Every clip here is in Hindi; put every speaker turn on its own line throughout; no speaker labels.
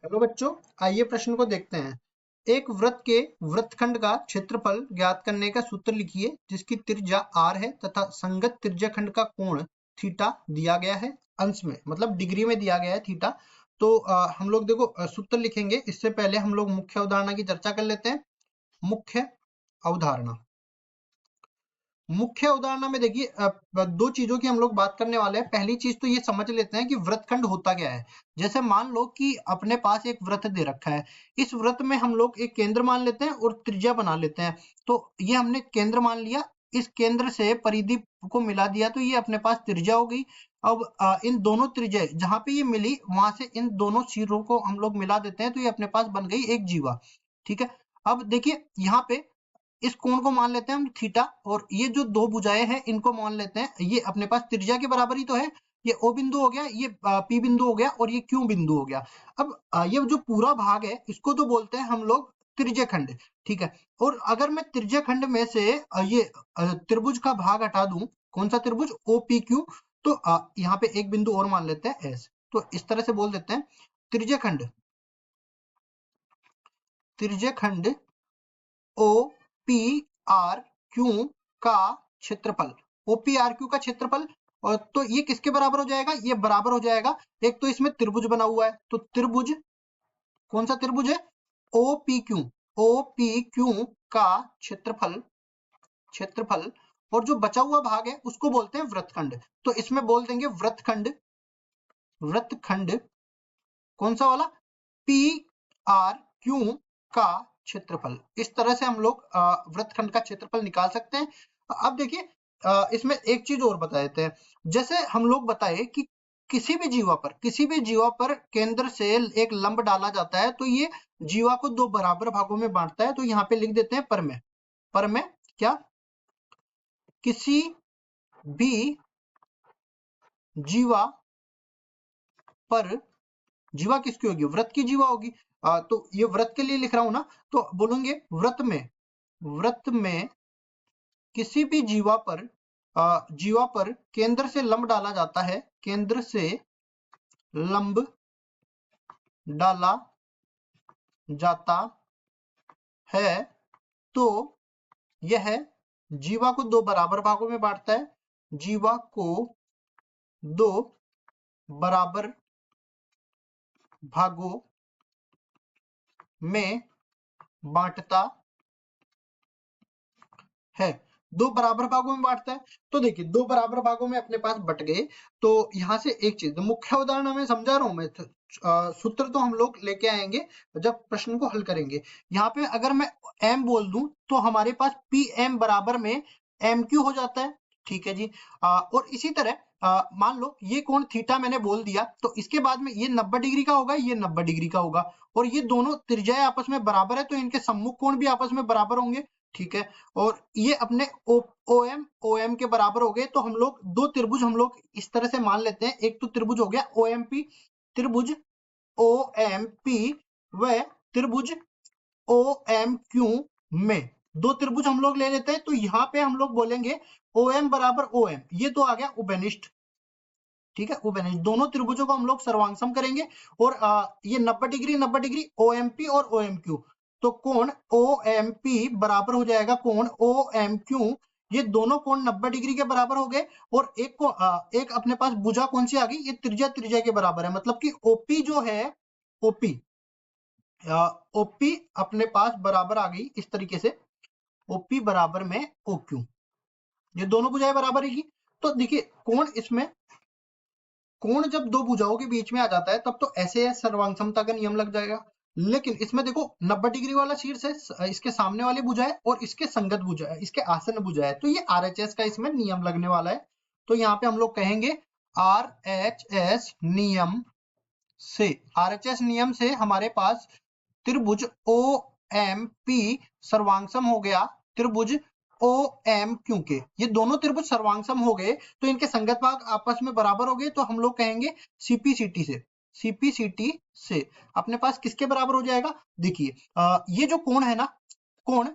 हेलो बच्चों, आइए प्रश्न को देखते हैं। एक वृत्त के वृत्तखंड का क्षेत्रफल ज्ञात करने का सूत्र लिखिए जिसकी त्रिज्या r है तथा संगत त्रिज्याखंड का कोण थीटा दिया गया है। अंश में मतलब डिग्री में दिया गया है थीटा। तो हम लोग देखो सूत्र लिखेंगे। इससे पहले हम लोग मुख्य अवधारणा की चर्चा कर लेते हैं। मुख्य अवधारणा मुख्य उदाहरण में देखिए दो चीजों की हम लोग बात करने वाले हैं। पहली चीज तो ये समझ लेते हैं कि वृत्तखंड होता क्या है। जैसे मान लो कि अपने पास एक वृत्त दे रखा है। इस वृत्त में हम लोग एक केंद्र मान लेते हैं और त्रिज्या बना लेते हैं। तो ये हमने केंद्र मान लिया। इस केंद्र से परिधि को मिला दिया तो ये अपने पास त्रिज्या हो गई। अब इन दोनों त्रिज्या जहां पे ये मिली वहां से इन दोनों सिरों को हम लोग मिला देते हैं तो ये अपने पास बन गई एक जीवा। ठीक है। अब देखिए यहाँ पे इस कोण को मान लेते हैं हम थीटा और ये जो दो भुजाएं हैं इनको मान लेते हैं। ये अपने पास त्रिज्या के बराबर ही तो है। ये O बिंदु हो गया, ये P बिंदु हो गया और ये Q बिंदु हो गया। अब ये जो पूरा भाग है इसको तो बोलते हैं हम लोग त्रिज्याखंड। ठीक है। और अगर मैं त्रिज्याखंड में से ये त्रिभुज का भाग हटा दूं, कौन सा त्रिभुज OPQ, तो यहाँ पे एक बिंदु और मान लेते हैं S। तो इस तरह से बोल देते हैं त्रिज्याखंड त्रिज्याखंड OPRQ का क्षेत्रफल। OPRQ का क्षेत्रफल। और तो ये किसके बराबर हो जाएगा? ये बराबर हो जाएगा, एक तो इसमें त्रिभुज बना हुआ है तो त्रिभुज, कौन सा त्रिभुज है? OPQ। OPQ का क्षेत्रफल क्षेत्रफल। और जो बचा हुआ भाग है उसको बोलते हैं वृत्तखंड। तो इसमें बोल देंगे वृत्तखंड वृत्तखंड कौन सा वाला? PRQ का क्षेत्रफल। इस तरह से हम लोग वृत्तखंड का क्षेत्रफल निकाल सकते हैं। अब देखिए इसमें एक चीज और बता देते हैं। जैसे हम लोग बताए कि किसी भी जीवा पर केंद्र से एक लंब डाला जाता है तो ये जीवा को दो बराबर भागों में बांटता है। तो यहाँ पे लिख देते हैं पर में क्या? किसी भी जीवा पर, जीवा किसकी होगी? वृत्त की जीवा होगी। तो ये वृत्त के लिए लिख रहा हूं ना, तो बोलेंगे वृत्त में किसी भी जीवा पर केंद्र से लंब डाला जाता है। केंद्र से लंब डाला जाता है तो यह जीवा को दो बराबर भागों में बांटता है। जीवा को दो बराबर भागों में बांटता है। दो बराबर भागों में बांटता है। तो देखिए दो बराबर भागों में अपने पास बट गए। तो यहां से एक चीज, मुख्य उदाहरण में समझा रहा हूं मैं। सूत्र तो हम लोग लेके आएंगे जब प्रश्न को हल करेंगे। यहाँ पे अगर मैं m बोल दूं तो हमारे पास PM बराबर में MQ हो जाता है। ठीक है जी। और इसी तरह मान लो ये कोण थीटा मैंने बोल दिया तो इसके बाद में ये 90 डिग्री का होगा, ये 90 डिग्री का होगा। और ये दोनों त्रिज्याएं आपस में बराबर है तो इनके सम्मुख कोण भी आपस में बराबर होंगे। ठीक है। और ये अपने OM के बराबर हो गए। तो हम लोग दो त्रिभुज हम लोग इस तरह से मान लेते हैं। एक तो त्रिभुज हो गया OMP, त्रिभुज OMP व त्रिभुज OMQ में दो त्रिभुज हम लोग ले लेते हैं। तो यहाँ पे हम लोग बोलेंगे OM बराबर OM, ये तो आ गया उभयनिष्ठ। ठीक है, उभयनिष्ठ दोनों त्रिभुजों को हम लोग सर्वांगसम करेंगे। और ये 90 डिग्री 90 डिग्री OMP और OMQ। तो कोण OMP बराबर हो जाएगा कोण OMQ। ये दोनों कोण 90 डिग्री के बराबर हो गए। और एक अपने पास भुजा कौन सी आ गई? ये त्रिज्या त्रिज्या के बराबर है। मतलब कि OP जो है, OP अपने पास बराबर आ गई इस तरीके से। OP बराबर में OQ, ये दोनों भुजाएं बराबर है। तो देखिए कोण जब दो भुजाओं के बीच में आ जाता है तब तो ऐसे सर्वांग का नियम लग जाएगा। लेकिन इसमें देखो 90 डिग्री वाला शीर्ष है, इसके सामने वाली भुजा है और इसके संगत भुजा है, इसके आसन भुजा है। तो ये RHS का इसमें नियम लगने वाला है। तो यहाँ पे हम लोग कहेंगे RHS नियम से, RHS नियम से हमारे पास त्रिभुज OMP सर्वांगसम हो गया त्रिभुज OMQ के। ये दोनों त्रिभुज सर्वांगसम हो गए तो इनके संगत भाग आपस में बराबर हो गए। तो हम लोग कहेंगे CPCT से अपने पास किसके बराबर हो जाएगा? देखिए ये जो कोण है ना, कोण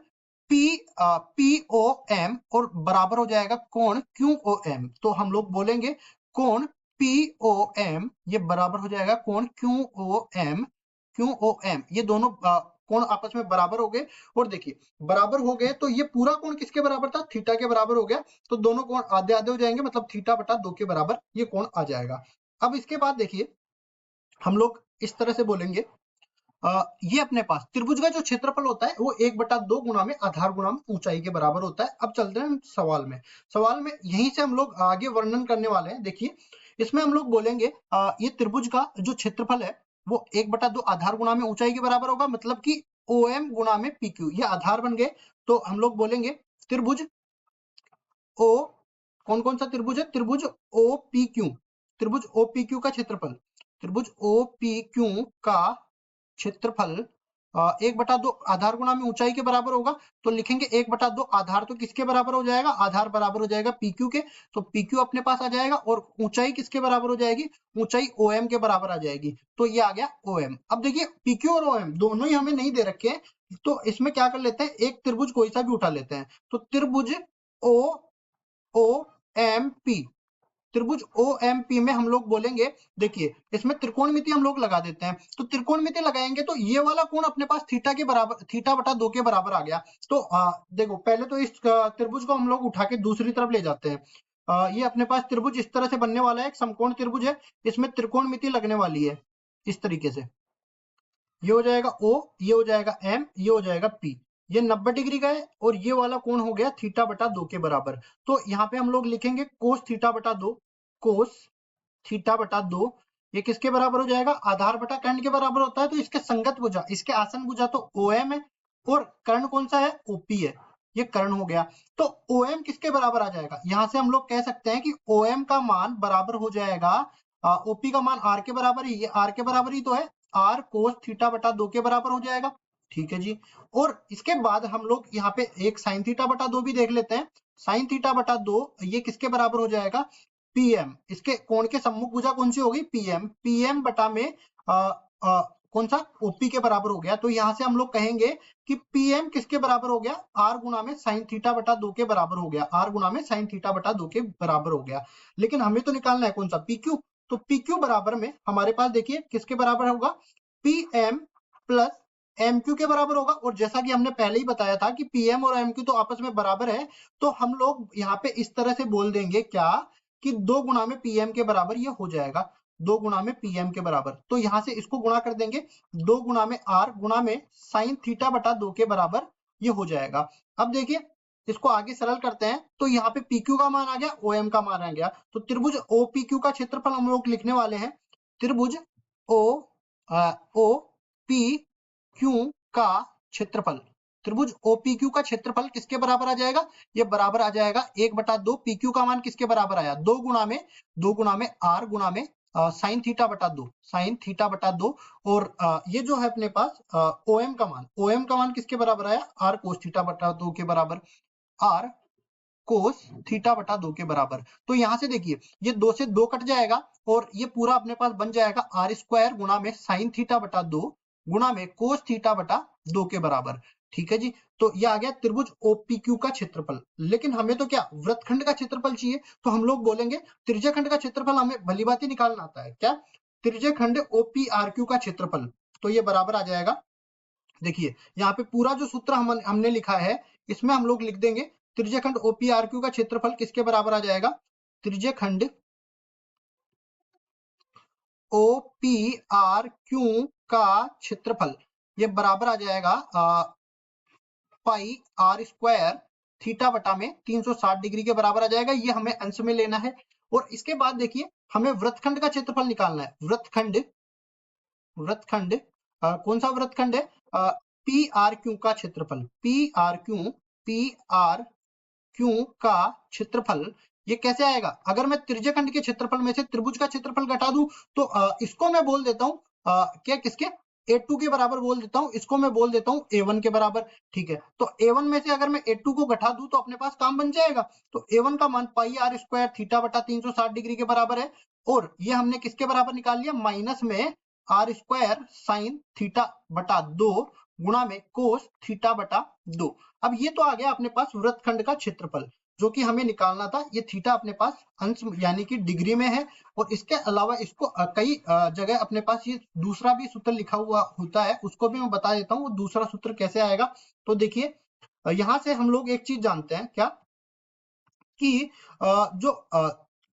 POM और बराबर हो जाएगा कोण QOM। तो हम लोग बोलेंगे कोण POM ये बराबर हो जाएगा कोण QOM क्यू ओ एम, ये दोनों कोण आपस में बराबर हो गए। और देखिए बराबर हो गए तो ये पूरा कोण किसके बराबर था, थीटा के बराबर हो गया। तो दोनों कोण आधे आधे हो जाएंगे, मतलब थीटा बटा 2 के बराबर ये कोण आ जाएगा। अब इसके बाद देखिए हम लोग इस तरह से बोलेंगे, ये अपने पास त्रिभुज का जो क्षेत्रफल होता है वो 1/2 गुना में आधार गुना में ऊंचाई के बराबर होता है। अब चलते हैं सवाल में। सवाल में यहीं से हम लोग आगे वर्णन करने वाले हैं। देखिए इसमें हम लोग बोलेंगे ये त्रिभुज का जो क्षेत्रफल है वो 1/2 आधार गुना में ऊंचाई के बराबर होगा, मतलब कि OM गुना में PQ, ये आधार बन गए। तो हम लोग बोलेंगे त्रिभुज ओ, कौन कौन सा त्रिभुज है, त्रिभुज OPQ, त्रिभुज OPQ का क्षेत्रफल, त्रिभुज OPQ का क्षेत्रफल 1/2 आधार गुना में ऊंचाई के बराबर होगा। तो लिखेंगे 1/2 आधार, तो किसके बराबर हो जाएगा, आधार बराबर हो जाएगा PQ के। तो PQ अपने पास आ जाएगा और ऊंचाई किसके बराबर हो जाएगी, ऊंचाई OM के बराबर आ जाएगी। तो ये आ गया OM। अब देखिए PQ और OM दोनों ही हमें नहीं दे रखे हैं, तो इसमें क्या कर लेते हैं, एक त्रिभुज कोई सा भी उठा लेते हैं। तो त्रिभुज OMP, त्रिभुज OMP में हम लोग बोलेंगे, देखिए इसमें त्रिकोणमिति हम लोग लगा देते हैं। तो त्रिकोणमिति लगाएंगे तो ये वाला कोण अपने पास थीटा के बराबर, थीटा बटा 2 के बराबर आ गया। तो देखो पहले तो इस त्रिभुज को हम लोग उठा के दूसरी तरफ ले जाते हैं। ये अपने पास त्रिभुज इस तरह से बनने वाला है, एक समकोण त्रिभुज है, इसमें त्रिकोणमिति लगने वाली है इस तरीके से। ये हो जाएगा O, ये हो जाएगा M, ये हो जाएगा P। ये 90 डिग्री का है और ये वाला कोण हो गया थीटा बटा 2 के बराबर। तो यहाँ पे हम लोग लिखेंगे कोस थीटा बटा 2, कोस थीटा बटा 2, ये किसके बराबर हो जाएगा, आधार बटा कर्ण के बराबर होता है। तो इसके संगत भुजा, इसके आसन भुजा तो OM है और कर्ण कौन सा है, OP है, ये कर्ण हो गया। तो OM किसके बराबर आ जाएगा, यहां से हम लोग कह सकते हैं कि OM का मान बराबर हो जाएगा, OP का मान R के बराबर ही, ये R के बराबर ही तो है, R कोस थीटा बटा 2 के बराबर हो जाएगा। ठीक है जी। और इसके बाद हम लोग यहाँ पे एक साइन थीटा बटा 2 भी देख लेते हैं। साइन थीटा बटा 2 ये किसके बराबर हो जाएगा, PM, इसके कोण के सम्मुख भुजा कौन सी होगी, PM, PM बटा में कौन सा, OP के बराबर हो गया। तो यहाँ से हम लोग कहेंगे कि PM किसके बराबर हो गया, R गुना में साइन थीटा बटा 2 के बराबर हो गया, R गुना में साइन थीटा बटा 2 के बराबर हो गया। लेकिन हमें तो निकालना है कौन सा, PQ। तो PQ बराबर में हमारे पास देखिए किसके बराबर होगा, PM प्लस MQ के बराबर होगा। और जैसा कि हमने पहले ही बताया था कि PM और MQ तो आपस में बराबर है, तो हम लोग यहाँ पे इस तरह से बोल देंगे क्या, कि 2 गुना में PM के बराबर ये हो जाएगा, 2 गुना में PM के बराबर। तो यहां से इसको गुणा कर देंगे, 2 गुना में R गुना में साइन थीटा बटा 2 के बराबर ये हो जाएगा। अब देखिए इसको आगे सरल करते हैं, तो यहाँ पे PQ का मान आ गया, OM का मान आ गया। तो त्रिभुज OPQ का क्षेत्रफल हम लोग लिखने वाले हैं, त्रिभुज OPQ का क्षेत्रफल, त्रिभुज OPQ का क्षेत्रफल किसके बराबर आ जाएगा, ये बराबर आ जाएगा 1/2, PQ का मान किसके बराबर आया, 2 गुना में R गुना में साइन थीटा बटा 2, साइन थीटा बटा 2। और ये जो है अपने पास OM का मान किसके बराबर आया, R कोस थीटा बटा 2 के बराबर, R कोस थीटा बटा 2 के बराबर। तो यहां से देखिए ये 2 से 2 कट जाएगा और ये पूरा अपने पास बन जाएगा R स्क्वायर गुना में साइन थीटा बटा 2 गुना में कोस थीटा बटा 2 के बराबर। ठीक है जी। तो ये आ गया त्रिभुज OPQ का क्षेत्रफल। लेकिन हमें तो क्या वृत्तखंड का क्षेत्रफल चाहिए, तो हम लोग बोलेंगे त्रिज्यखंड का क्षेत्रफल हमें भली भांति निकालना आता है। क्या, त्रिज्यखंड OPRQ का क्षेत्रफल। तो ये बराबर आ जाएगा, देखिए यहाँ पे पूरा जो सूत्र हमने लिखा है इसमें हम लोग लिख देंगे त्रिज्यखंड OPRQ का क्षेत्रफल किसके बराबर आ जाएगा, त्रिज्यखंड OPRQ का क्षेत्रफल ये बराबर आ जाएगा पाई R स्क्वायर थीटा बटा में 360 डिग्री के बराबर आ जाएगा। ये हमें अंश में लेना है। और इसके बाद देखिए हमें वृत्तखंड का क्षेत्रफल निकालना है। वृत्तखंड कौन सा वृत्तखंड है, PRQ का क्षेत्रफल, PRQ का क्षेत्रफल ये कैसे आएगा, अगर मैं त्रिज्यखंड के क्षेत्रफल में से त्रिभुज का क्षेत्रफल घटा दूं तो इसको मैं बोल देता हूं क्या, किसके, A2 के बराबर बोल देता हूं, इसको मैं बोल देता हूं A1 के बराबर। ठीक है, तो A1 में से अगर मैं A2 को घटा दूं तो अपने पास काम बन जाएगा। तो A1 का मान पाई R स्क्वायर थीटा बटा 360 डिग्री के बराबर है। और ये हमने किसके बराबर निकाल लिया, माइनस में R स्क्वायर साइन थीटा बटा 2 गुणा में कोस थीटा बटा 2। अब ये तो आ गया अपने पास वृत्तखंड का क्षेत्रफल, जो कि हमें निकालना था, ये थीटा अपने पास अंश यानी कि डिग्री में है। और इसके अलावा इसको कई जगह अपने पास ये दूसरा भी सूत्र लिखा हुआ होता है, उसको भी मैं बता देता हूँ वो दूसरा सूत्र कैसे आएगा। तो देखिए यहाँ से हम लोग एक चीज जानते हैं क्या, कि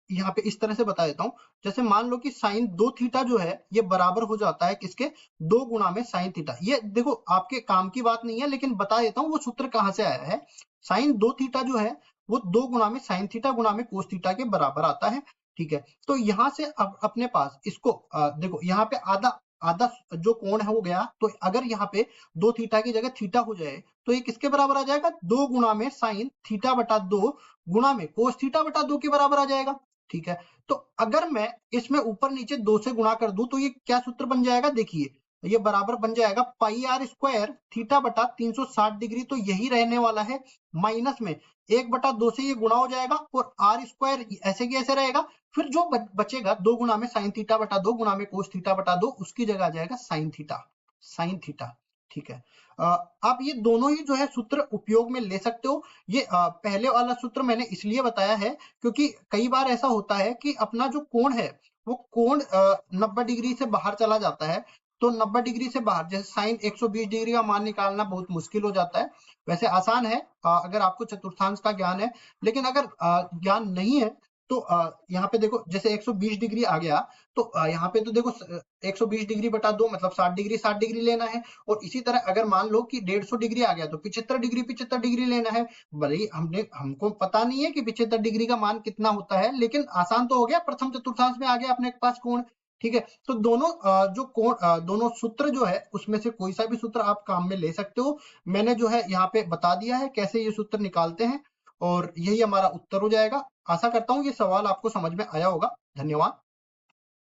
यहाँ पे इस तरह से बता देता हूँ। जैसे मान लो कि साइन 2 थीटा जो है ये बराबर हो जाता है किसके, 2 गुना में साइन थीटा। ये देखो आपके काम की बात नहीं है, लेकिन बता देता हूँ वो सूत्र कहाँ से आया है। साइन 2 थीटा जो है वो 2 गुना में साइन थीटा गुना में कोस थीटा के बराबर आता है। ठीक है, तो यहाँ से अब अपने पास इसको देखो यहाँ पे आधा आधा जो कोण है वो गया, तो अगर यहाँ पे 2 थीटा की जगह थीटा हो जाए तो ये किसके बराबर आ जाएगा, 2 गुना में साइन थीटा बटा 2 गुणा में कोस थीटा बटा 2 के बराबर आ जाएगा। ठीक है, तो अगर मैं इसमें ऊपर नीचे 2 से गुणा कर दूं तो ये क्या सूत्र बन जाएगा, देखिए ये बराबर बन जाएगा पाई आर स्क्वायर थीटा बटा 360 डिग्री। तो यही रहने वाला है, माइनस में 1/2 से ये गुणा हो जाएगा और आर स्क्वायर ऐसे की ऐसे रहेगा। फिर जो बचेगा 2 गुना में साइन थीटा बटा 2 गुना में कोस थीटा बटा 2, उसकी जगह आ जाएगा साइन थीटा, साइन थीटा। ठीक है, आप ये दोनों ही जो है सूत्र उपयोग में ले सकते हो। ये पहले वाला सूत्र मैंने इसलिए बताया है क्योंकि कई बार ऐसा होता है कि अपना जो कोण है वो कोण 90 डिग्री से बाहर चला जाता है। तो 90 डिग्री से बाहर, जैसे साइन 120 डिग्री का मान निकालना बहुत मुश्किल हो जाता है। वैसे आसान है अगर आपको चतुर्थांश का ज्ञान है, लेकिन अगर ज्ञान नहीं है तो यहाँ पे देखो जैसे 120 डिग्री आ गया, तो यहाँ पे तो देखो 120 डिग्री बटा 2 मतलब 60 डिग्री 60 डिग्री लेना है। और इसी तरह अगर मान लो कि 150 डिग्री आ गया तो 75 डिग्री लेना है। भले ही हमको पता नहीं है कि 75 डिग्री का मान कितना होता है, लेकिन आसान तो हो गया, प्रथम चतुर्थांश में आ गया अपने पास कोण। ठीक है, तो दोनों जो कोण दोनों सूत्र जो है उसमें से कोई सा भी सूत्र आप काम में ले सकते हो। मैंने जो है यहाँ पे बता दिया है कैसे ये सूत्र निकालते हैं, और यही हमारा उत्तर हो जाएगा। आशा करता हूँ ये सवाल आपको समझ में आया होगा। धन्यवाद।